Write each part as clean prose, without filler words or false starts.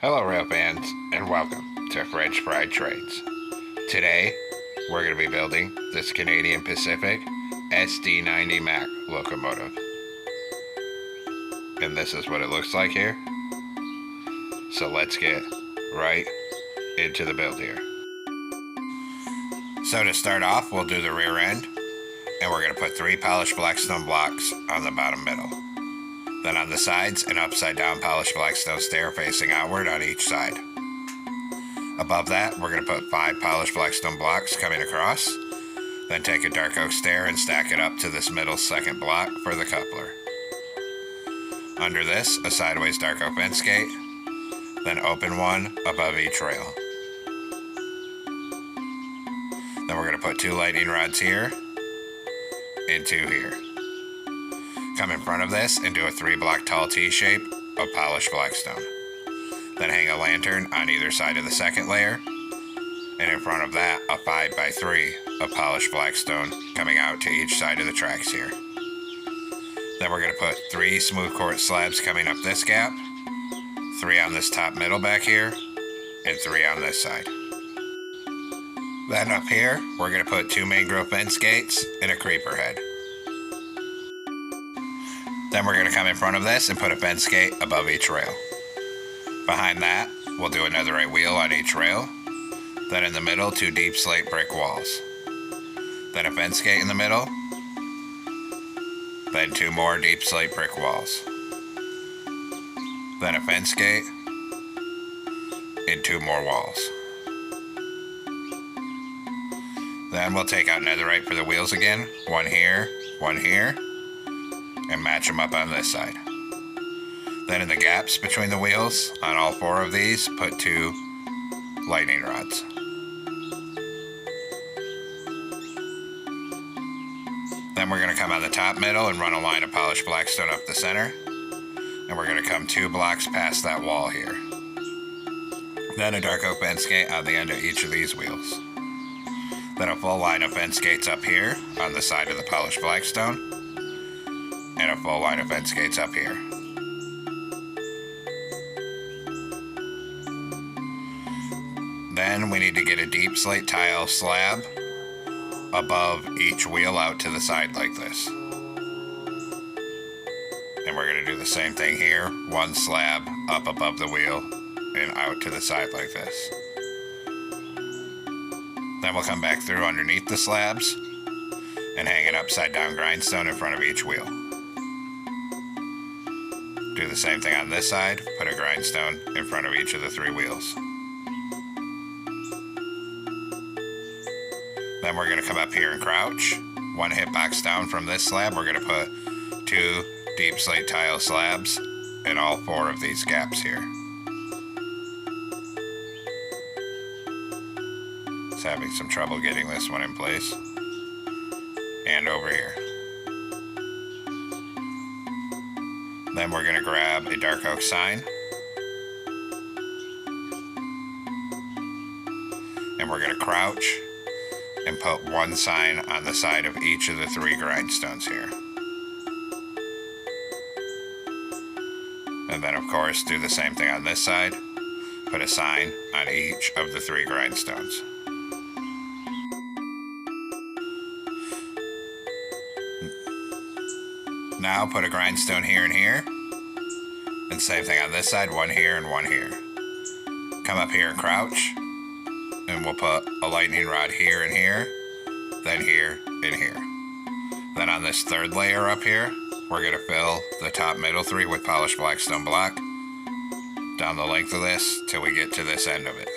Hello rail fans, and welcome to French Fried Trades. Today, we're going to be building this Canadian Pacific SD90MAC locomotive. And this is what it looks like here. So let's get right into the build here. So to start off, we'll do the rear end, and we're going to put 3 polished blackstone blocks on the bottom middle. Then on the sides, an upside down polished blackstone stair facing outward on each side. Above that, we're going to put 5 polished blackstone blocks coming across. Then take a dark oak stair and stack it up to this middle second block for the coupler. Under this, a sideways dark oak fence gate. Then open one above each rail. Then we're going to put 2 lightning rods here and 2 here. Come in front of this and do a 3-block tall T-shape of polished blackstone. Then hang a lantern on either side of the second layer, and in front of that a 5x3 of polished blackstone coming out to each side of the tracks here. Then we're going to put 3 smooth quartz slabs coming up this gap, 3 on this top middle back here, and 3 on this side. Then up here we're going to put 2 mangrove fence gates and a creeper head. Then we're going to come in front of this and put a fence gate above each rail. Behind that, we'll do another right wheel on each rail. Then in the middle, 2 deep slate brick walls. Then a fence gate in the middle. Then 2 more deep slate brick walls. Then a fence gate. And 2 more walls. Then we'll take out netherite for the wheels again. 1 here, 1 here. And match them up on this side. Then in the gaps between the wheels, on all 4 of these, put 2 lightning rods. Then we're going to come on the top middle and run a line of polished blackstone up the center. And we're going to come 2 blocks past that wall here. Then a dark oak fence gate on the end of each of these wheels. Then a full line of fence gates up here on the side of the polished blackstone. And a full line of fence gates up here. Then we need to get a deep slate tile slab above each wheel out to the side like this. And we're going to do the same thing here. 1 slab up above the wheel and out to the side like this. Then we'll come back through underneath the slabs and hang an upside down grindstone in front of each wheel. Do the same thing on this side, put a grindstone in front of each of the 3 wheels. Then we're going to come up here and crouch. 1 hitbox down from this slab, we're going to put 2 deep slate tile slabs in all 4 of these gaps here. Just having some trouble getting this one in place. And over here. Then we're going to grab a dark oak sign. And we're going to crouch and put 1 sign on the side of each of the 3 grindstones here. And then of course do the same thing on this side. Put a sign on each of the 3 grindstones. Now put a grindstone here and here. And same thing on this side, 1 here and 1 here. Come up here and crouch. And we'll put a lightning rod here and here. Then here and here. Then on this 3rd layer up here, we're going to fill the top middle 3 with polished blackstone block. Down the length of this till we get to this end of it.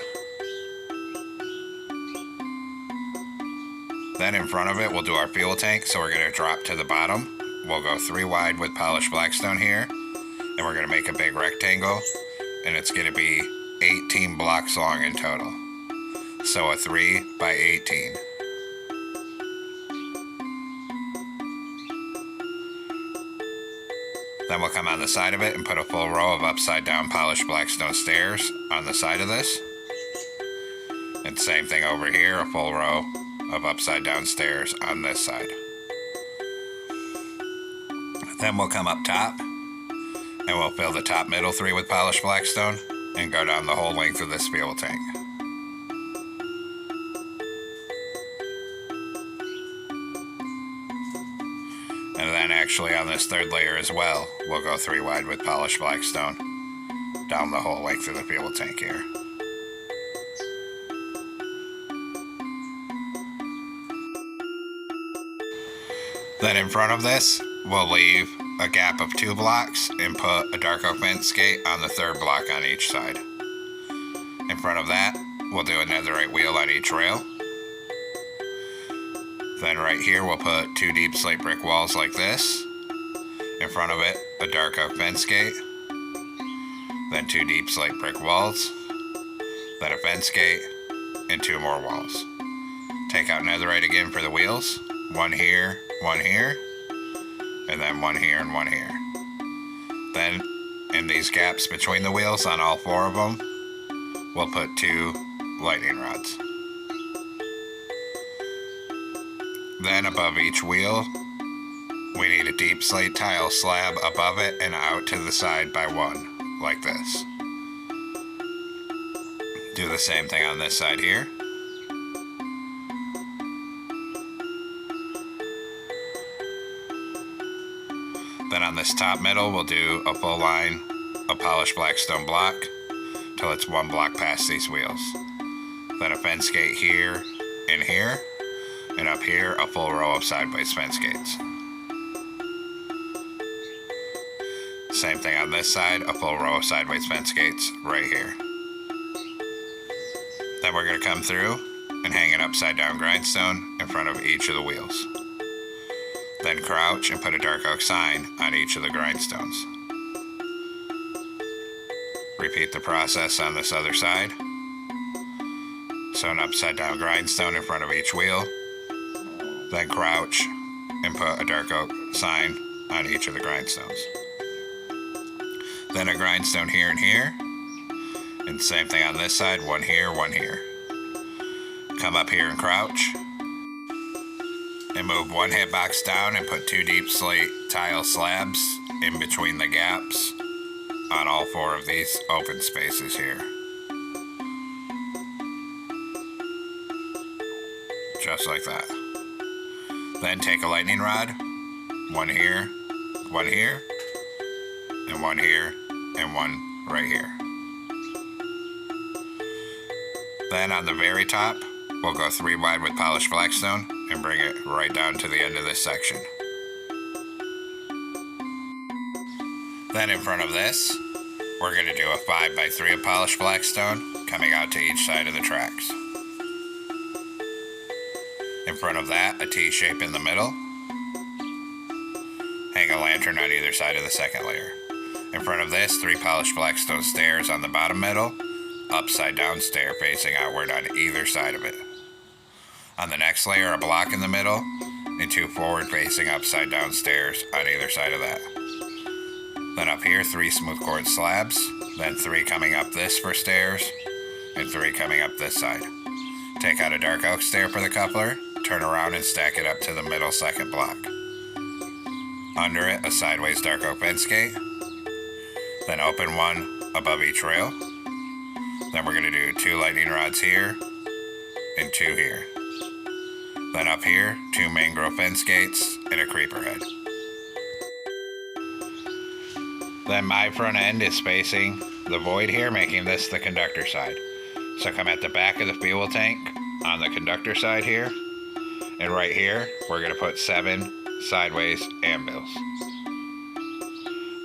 Then in front of it, we'll do our fuel tank. So we're going to drop to the bottom. We'll go 3 wide with polished blackstone here, and we're going to make a big rectangle, and it's going to be 18 blocks long in total. So a 3x18. Then we'll come on the side of it and put a full row of upside down polished blackstone stairs on the side of this. And same thing over here, a full row of upside down stairs on this side. Then we'll come up top and we'll fill the top middle 3 with polished blackstone. and go down the whole length of this fuel tank. And then actually on this third layer as well, we'll go 3 wide with polished blackstone down the whole length of the fuel tank here. Then in front of this, we'll leave a gap of 2 blocks and put a dark oak fence gate on the 3rd block on each side. In front of that, we'll do a netherite wheel on each rail. Then right here, we'll put 2 deep slate brick walls like this. In front of it, a dark oak fence gate. Then 2 deep slate brick walls. Then a fence gate and 2 more walls. Take out netherite again for the wheels. 1 here, 1 here, and then 1 here and 1 here. Then in these gaps between the wheels on all 4 of them, we'll put 2 lightning rods. Then above each wheel, we need a deep slate tile slab above it and out to the side by 1, like this. Do the same thing on this side here. Then on this top middle, we'll do a full line of polished blackstone block till it's 1 block past these wheels. Then a fence gate here and here, and up here a full row of sideways fence gates. Same thing on this side, a full row of sideways fence gates right here. Then we're going to come through and hang an upside down grindstone in front of each of the wheels. Then crouch and put a dark oak sign on each of the grindstones. Repeat the process on this other side. So an upside down grindstone in front of each wheel. Then crouch and put a dark oak sign on each of the grindstones. Then a grindstone here and here. And same thing on this side, 1 here, 1 here. Come up here and crouch. And move 1 hitbox down and put 2 deep slate tile slabs in between the gaps on all 4 of these open spaces here. Just like that. Then take a lightning rod, 1 here, 1 here, and 1 here, and 1 right here. Then on the very top, we'll go 3 wide with polished blackstone and bring it right down to the end of this section. Then in front of this, we're going to do a 5x3 of polished blackstone coming out to each side of the tracks. In front of that, a T shape in the middle. Hang a lantern on either side of the second layer. In front of this, 3 polished blackstone stairs on the bottom middle, upside down stair facing outward on either side of it. On the next layer, a block in the middle, and 2 forward-facing upside-down stairs on either side of that. Then up here, 3 smooth cord slabs, then 3 coming up this for stairs, and 3 coming up this side. Take out a dark oak stair for the coupler, turn around and stack it up to the middle second block. Under it, a sideways dark oak fence gate, then open 1 above each rail. Then we're going to do 2 lightning rods here, and 2 here. Then up here, 2 mangrove fence gates and a creeper head. Then my front end is facing the void here, making this the conductor side. So come at the back of the fuel tank on the conductor side here. And right here, we're going to put 7 sideways anvils.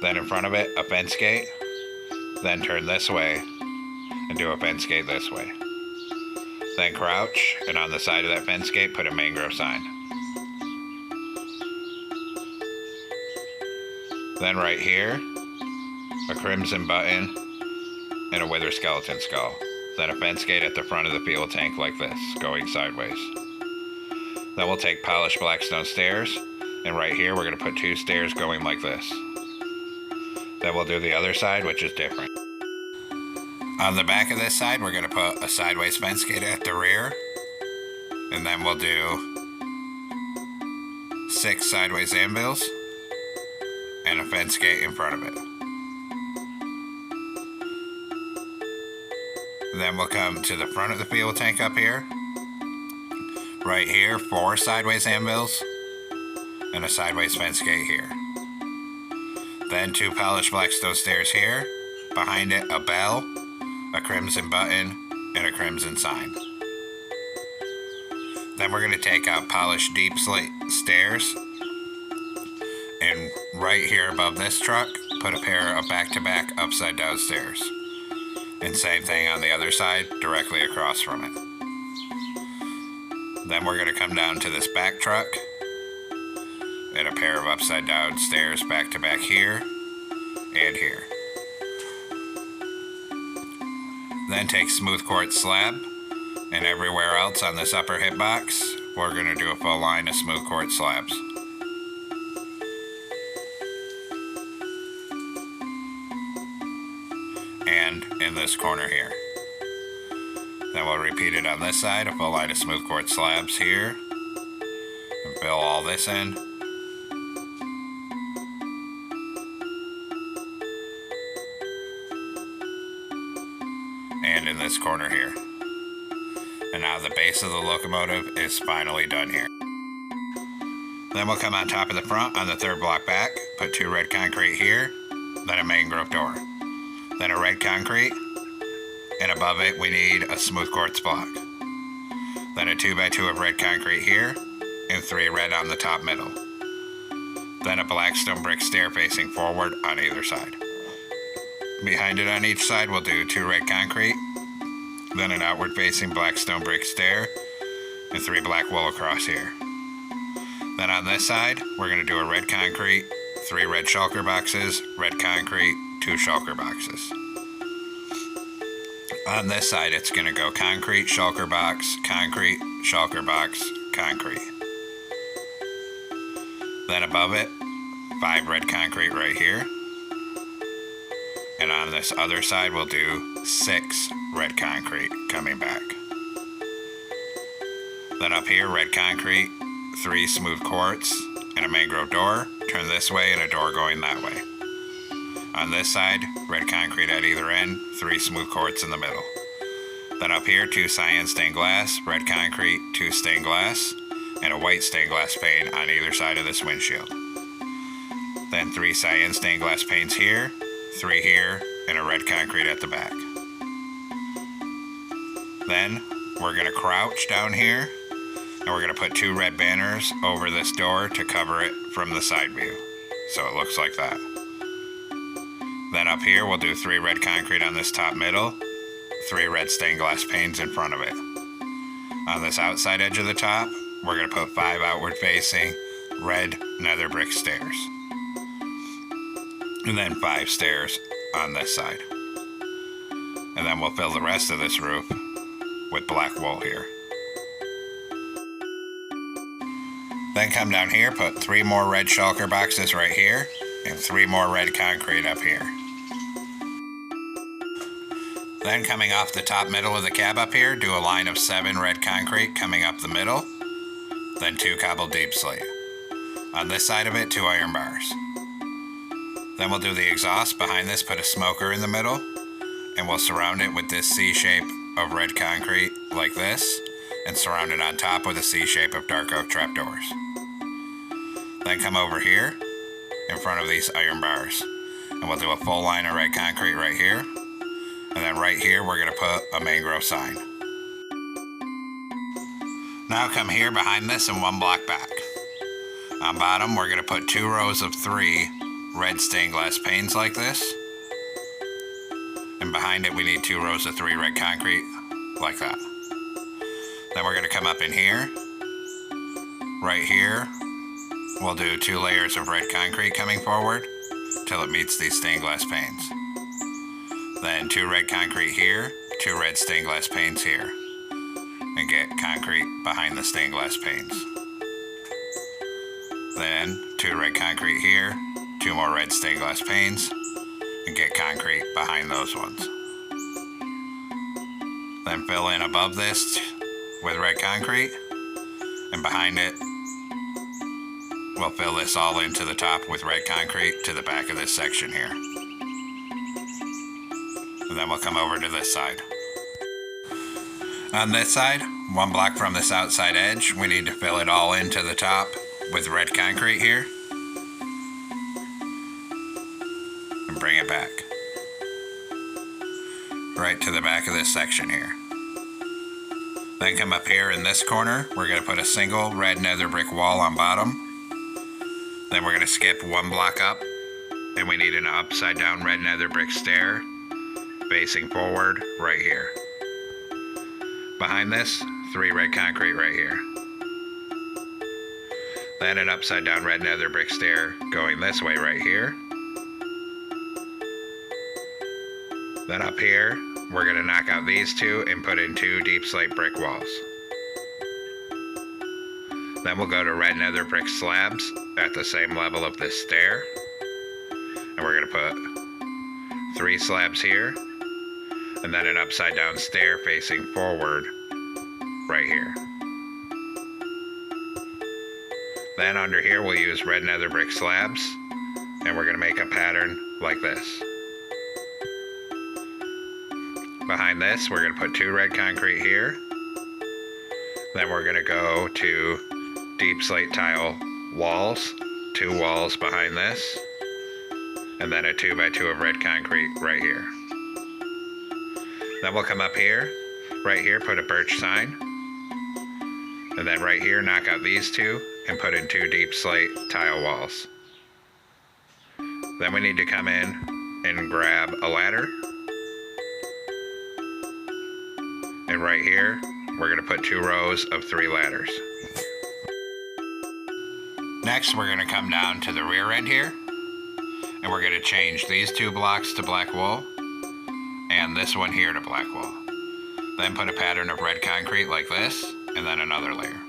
Then in front of it, a fence gate. Then turn this way and do a fence gate this way. Then crouch, and on the side of that fence gate, put a mangrove sign. Then right here, a crimson button and a wither skeleton skull. Then a fence gate at the front of the fuel tank like this, going sideways. Then we'll take polished blackstone stairs, and right here we're going to put 2 stairs going like this. Then we'll do the other side, which is different. On the back of this side, we're going to put a sideways fence gate at the rear. And then we'll do 6 sideways anvils and a fence gate in front of it. Then we'll come to the front of the fuel tank up here. Right here, 4 sideways anvils and a sideways fence gate here. Then 2 polished blackstone stairs here. Behind it, a bell, a crimson button, and a crimson sign. Then we're going to take out polished deep slate stairs. And right here above this truck, put a pair of back-to-back upside down stairs. And same thing on the other side, directly across from it. Then we're going to come down to this back truck and a pair of upside down stairs back to back here and here. Then take smooth quartz slab, and everywhere else on this upper hip box, we're going to do a full line of smooth quartz slabs. And in this corner here. Then we'll repeat it on this side, a full line of smooth quartz slabs here. And fill all this in. And in this corner here. And now the base of the locomotive is finally done here. Then we'll come on top of the front on the 3rd block back, put 2 red concrete here, then a mangrove door. Then a red concrete, and above it we need a smooth quartz block. Then a 2x2 of red concrete here, and 3 red on the top middle. Then a black stone brick stair facing forward on either side. Behind it on each side we'll do 2 red concrete, then an outward facing black stone brick stair, and 3 black wool across here. Then on this side we're going to do a red concrete, 3 red shulker boxes, red concrete, 2 shulker boxes. On this side it's going to go concrete, shulker box, concrete, shulker box, concrete. Then above it, 5 red concrete right here. And on this other side we'll do 6 red concrete coming back. Then up here, red concrete, 3 smooth quartz, and a mangrove door. Turn this way and a door going that way. On this side, red concrete at either end, 3 smooth quartz in the middle. Then up here, 2 cyan stained glass, red concrete, 2 stained glass, and a white stained glass pane on either side of this windshield. Then 3 cyan stained glass panes here, 3 here, and a red concrete at the back. Then we're going to crouch down here, and we're going to put 2 red banners over this door to cover it from the side view. So it looks like that. Then up here we'll do 3 red concrete on this top middle, 3 red stained glass panes in front of it. On this outside edge of the top, we're going to put 5 outward facing red nether brick stairs. And then 5 stairs on this side. And then we'll fill the rest of this roof with black wool here. Then come down here, put 3 more red shulker boxes right here, and 3 more red concrete up here. Then coming off the top middle of the cab up here, do a line of 7 red concrete coming up the middle, then 2 cobbled deep slate. On this side of it, 2 iron bars. Then we'll do the exhaust. Behind this, put a smoker in the middle, and we'll surround it with this C shape of red concrete like this, and surround it on top with a C shape of dark oak trapdoors. Then come over here in front of these iron bars, and we'll do a full line of red concrete right here. And then right here we're going to put a mangrove sign. Now come here behind this and 1 block back. On bottom we're going to put 2 rows of 3 red stained glass panes like this. And behind it we need 2 rows of 3 red concrete like that. Then we're going to come up in here. Right here we'll do 2 layers of red concrete coming forward till it meets these stained glass panes. Then 2 red concrete here, 2 red stained glass panes here, and get concrete behind the stained glass panes. Then 2 red concrete here, 2 more red stained glass panes, and get concrete behind those ones. Then fill in above this with red concrete, and behind it we'll fill this all into the top with red concrete to the back of this section here. And then we'll come over to this side. On this side, 1 block from this outside edge, we need to fill it all into the top with red concrete here. And bring it back. Right to the back of this section here. Then come up here in this corner, we're going to put a single red nether brick wall on bottom. Then we're going to skip 1 block up, and we need an upside down red nether brick stair facing forward right here. Behind this, 3 red concrete right here. Then an upside down red nether brick stair going this way right here. Then up here, we're going to knock out these 2 and put in 2 deep slate brick walls. Then we'll go to red nether brick slabs at the same level of this stair. And we're going to put 3 slabs here. And then an upside down stair facing forward right here. Then under here we'll use red nether brick slabs, and we're going to make a pattern like this. Behind this we're going to put 2 red concrete here. Then we're going to go to deep slate tile walls, 2 walls behind this, and then a 2x2 of red concrete right here. Then we'll come up here, right here put a birch sign, and then right here knock out these 2 and put in 2 deep slate tile walls. Then we need to come in and grab a ladder, and right here we're going to put 2 rows of 3 ladders. Next we're going to come down to the rear end here, and we're going to change these 2 blocks to black wool and this one here to black wool. Then put a pattern of red concrete like this, and then another layer.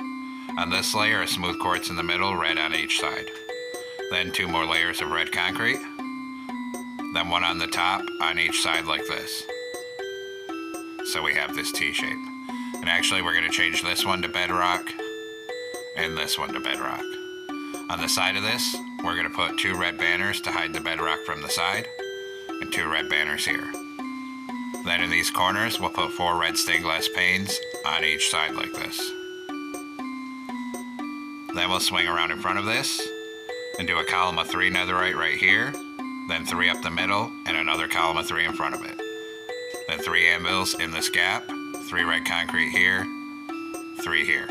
On this layer, a smooth quartz in the middle, red on each side. Then 2 more layers of red concrete. Then 1 on the top on each side like this. So we have this T shape. And actually we're going to change this one to bedrock and this one to bedrock. On the side of this, we're going to put 2 red banners to hide the bedrock from the side, and 2 red banners here. Then in these corners, we'll put 4 red stained glass panes on each side like this. Then we'll swing around in front of this and do a column of 3 netherite right here, then 3 up the middle, and another column of 3 in front of it. Then 3 anvils in this gap, 3 red concrete here, 3 here.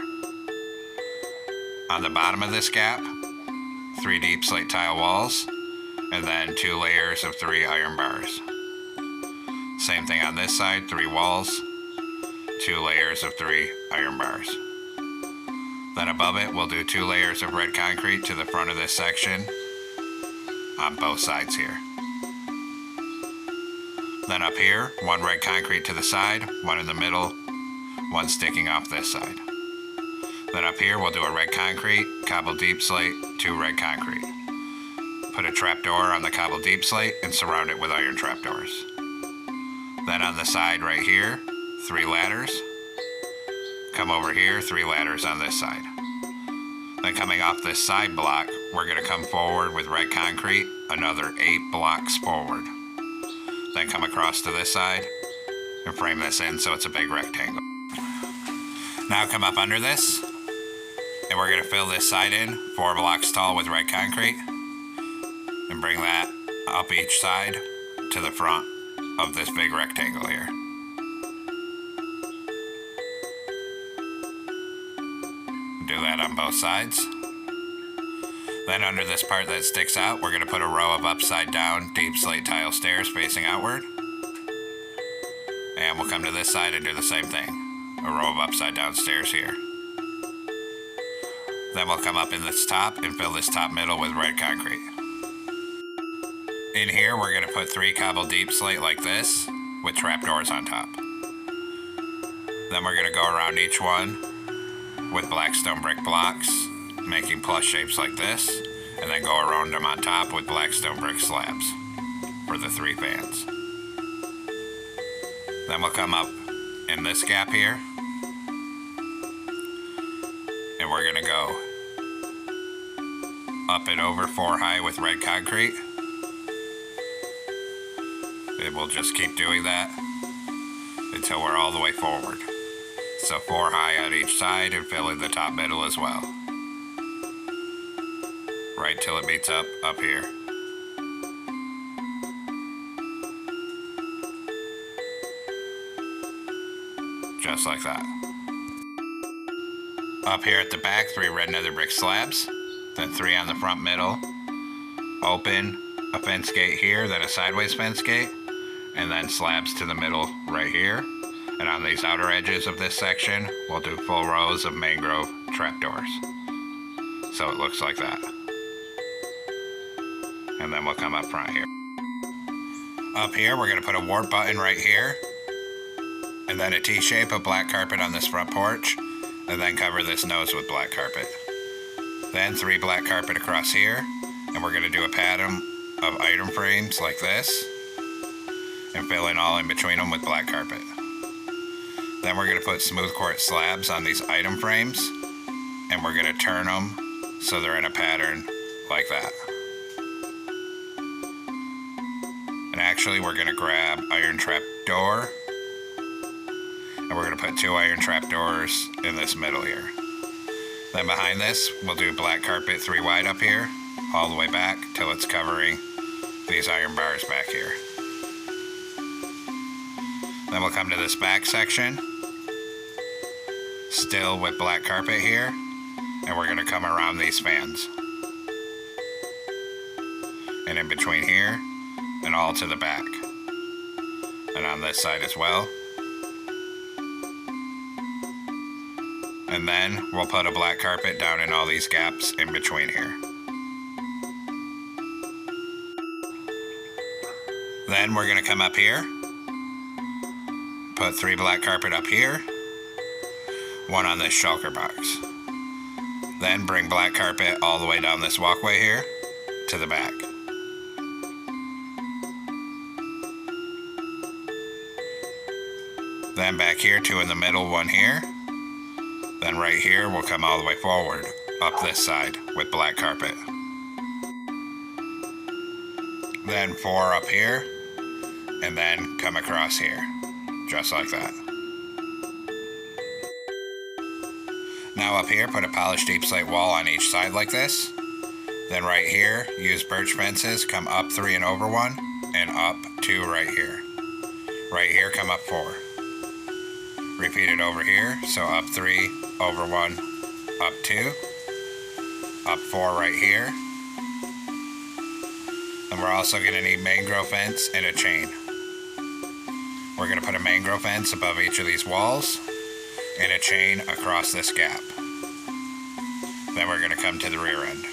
On the bottom of this gap, 3 deep slate tile walls, and then 2 layers of 3 iron bars. Same thing on this side, 3 walls, 2 layers of 3 iron bars. Then above it, we'll do 2 layers of red concrete to the front of this section on both sides here. Then up here, 1 red concrete to the side, 1 in the middle, 1 sticking off this side. Then up here, we'll do a red concrete, cobble deep slate, 2 red concrete. Put a trapdoor on the cobble deep slate and surround it with iron trapdoors. Then on the side right here, 3 ladders. Come over here, 3 ladders on this side. Then coming off this side block, we're going to come forward with red concrete, another 8 blocks forward. Then come across to this side and frame this in so it's a big rectangle. Now come up under this, and we're going to fill this side in 4 blocks tall with red concrete and bring that up each side to the front of this big rectangle here. Do that on both sides. Then under this part that sticks out, we're going to put a row of upside down deep slate tile stairs facing outward. And we'll come to this side and do the same thing. A row of upside down stairs here. Then we'll come up in this top and fill this top middle with red concrete. In here, we're going to put 3 cobble deep slate like this with trapdoors on top. Then we're going to go around each one with black stone brick blocks, making plus shapes like this, and then go around them on top with black stone brick slabs for the 3 fans. Then we'll come up in this gap here, and we're going to go up and over 4 high with red concrete. And we'll just keep doing that until we're all the way forward. So 4 high on each side and fill in the top middle as well. Right till it meets up here. Just like that. Up here at the back, 3 red nether brick slabs, then 3 on the front middle. Open a fence gate here, then a sideways fence gate, and then slabs to the middle right here. And on these outer edges of this section, we'll do full rows of mangrove trapdoors. So it looks like that. And then we'll come up front here. Up here, we're gonna put a warp button right here, and then a T-shape of black carpet on this front porch, and then cover this nose with black carpet. Then 3 black carpet across here, and we're gonna do a pattern of item frames like this, and fill in all in between them with black carpet. Then we're gonna put smooth quartz slabs on these item frames, and we're gonna turn them so they're in a pattern like that. And actually we're gonna grab iron trap door, and we're gonna put 2 iron trap doors in this middle here. Then behind this, we'll do black carpet 3 wide up here, all the way back till it's covering these iron bars back here. Then we'll come to this back section, still with black carpet here, and we're gonna come around these fans. And in between here, and all to the back. And on this side as well. And then we'll put a black carpet down in all these gaps in between here. Then we're gonna come up here, put 3 black carpet up here, 1 on this shulker box. Then bring black carpet all the way down this walkway here to the back. Then back here, 2 in the middle, 1 here. Then right here, we'll come all the way forward, up this side with black carpet. Then 4 up here, and then come across here, just like that. Now up here, put a polished deep slate wall on each side like this. Then right here, use birch fences, come up 3 and over 1, and up 2 right here. Right here, come up 4. Repeat it over here, so up 3, over 1, up 2, up 4 right here. And we're also gonna need mangrove fence and a chain. We're gonna put a mangrove fence above each of these walls and a chain across this gap. Then we're gonna come to the rear end.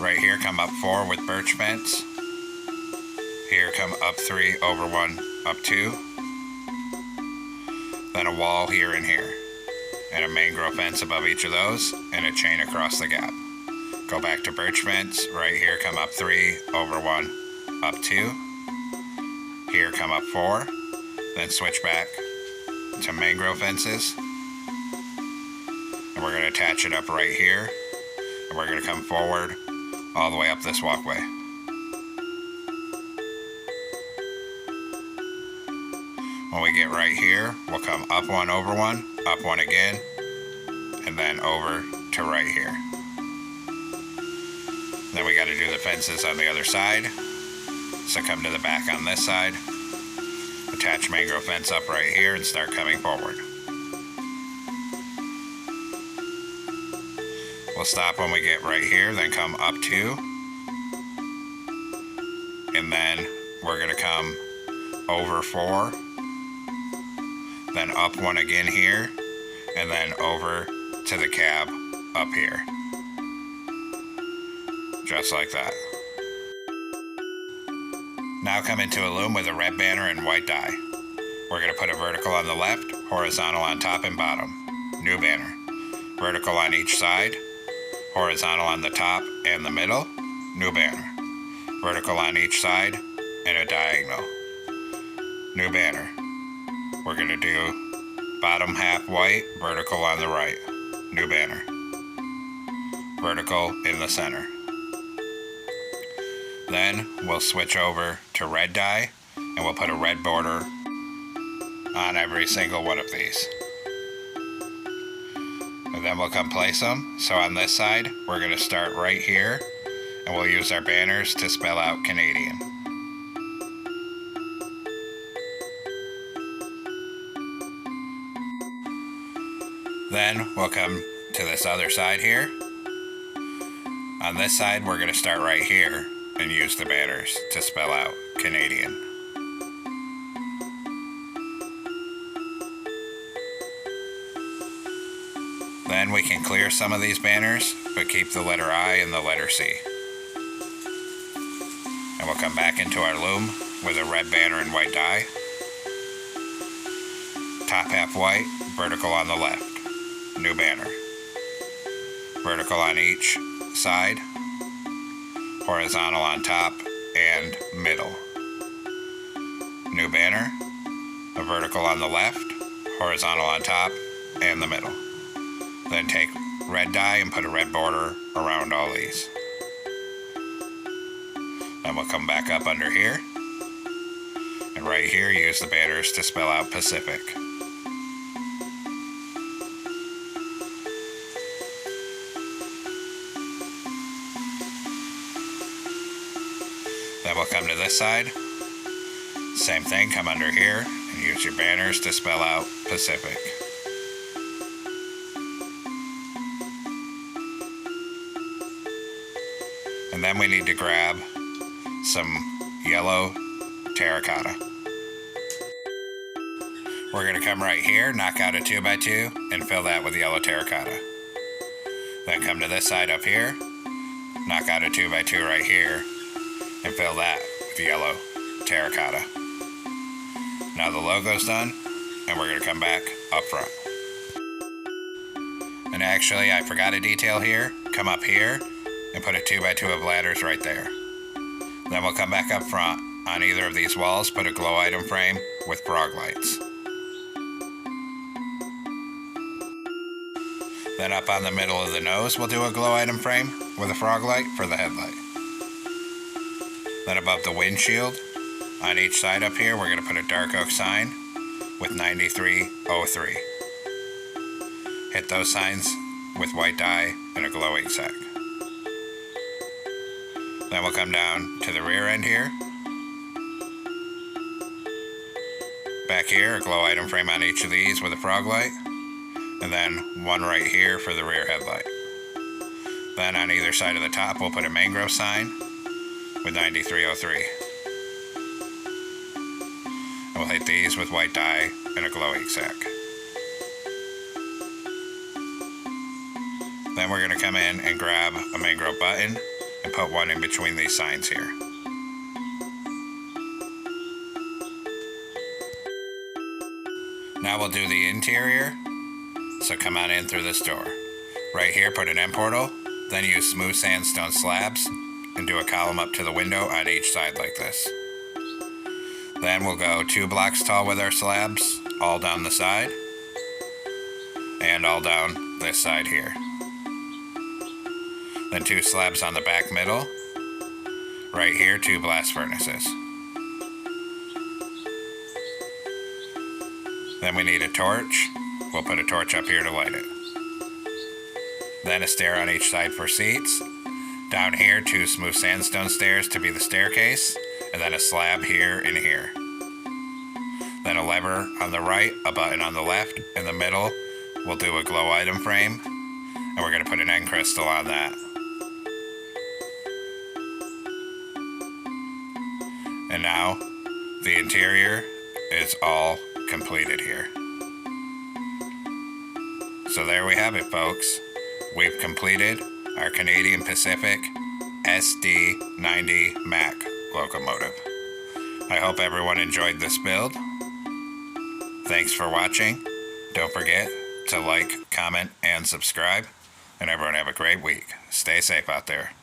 Right here, come up 4 with birch fence. Here, come up 3, over 1, up 2. Then a wall here and here. And a mangrove fence above each of those, and a chain across the gap. Go back to birch fence. Right here, come up 3, over 1, up 2. Here, come up 4. Then switch back to mangrove fences. And we're going to attach it up right here. And we're going to come forward all the way up this walkway. When we get right here, we'll come up 1, over 1, up 1 again, and then over to right here. Then we got to do the fences on the other side. So come to the back on this side, attach mangrove fence up right here, and start coming forward. We'll stop when we get right here, then come up 2, and then we're going to come over 4, then up 1 again here, and then over to the cab up here. Just like that. Now come into a loom with a red banner and white dye. We're going to put a vertical on the left, horizontal on top and bottom. New banner. Vertical on each side, horizontal on the top and the middle. New banner. Vertical on each side and a diagonal. New banner. We're going to do bottom half white, vertical on the right. New banner. Vertical in the center. Then we'll switch over to red dye, and we'll put a red border on every single one of these. And then we'll come place them. So on this side, we're going to start right here, and we'll use our banners to spell out Canadian. Then we'll come to this other side here. On this side, we're going to start right here and use the banners to spell out Canadian. Then we can clear some of these banners, but keep the letter I and the letter C. And we'll come back into our loom with a red banner and white die. Top half white, vertical on the left. New banner. Vertical on each side, horizontal on top and middle. New banner, a vertical on the left, horizontal on top and the middle. Then take red dye and put a red border around all these. Then we'll come back up under here, and right here use the banners to spell out Pacific. Then we'll come to this side. Same thing, come under here and use your banners to spell out Pacific. And then we need to grab some yellow terracotta. We're going to come right here, knock out a 2x2 and fill that with yellow terracotta. Then come to this side up here, knock out a 2x2 right here and fill that with yellow terracotta. Now the logo's done, and we're going to come back up front. And actually, I forgot a detail here. Come up here and put a 2x2 of ladders right there. Then we'll come back up front. On either of these walls, put a glow item frame with frog lights. Then up on the middle of the nose, we'll do a glow item frame with a frog light for the headlight. Then above the windshield, on each side up here, we're going to put a dark oak sign with 9303. Hit those signs with white dye and a glowing sack. Then we'll come down to the rear end here. Back here, a glow item frame on each of these with a frog light. And then one right here for the rear headlight. Then on either side of the top, we'll put a mangrove sign with 9303. And we'll hit these with white dye and a glowing sack. Then we're going to come in and grab a mangrove button and put one in between these signs here. Now we'll do the interior. So come on in through this door. Right here, put an end portal, then use smooth sandstone slabs and do a column up to the window on each side like this. Then we'll go 2 blocks tall with our slabs, all down the side, and all down this side here. Then 2 slabs on the back middle. Right here, 2 blast furnaces. Then we need a torch. We'll put a torch up here to light it. Then a stair on each side for seats. Down here, 2 smooth sandstone stairs to be the staircase, and then a slab here and here. Then a lever on the right, a button on the left. In the middle, we'll do a glow item frame, and we're going to put an end crystal on that. And now, the interior is all completed here. So there we have it, folks. We've completed our Canadian Pacific SD90MAC Locomotive. I hope everyone enjoyed this build. Thanks for watching. Don't forget to like, comment, and subscribe. And everyone have a great week. Stay safe out there.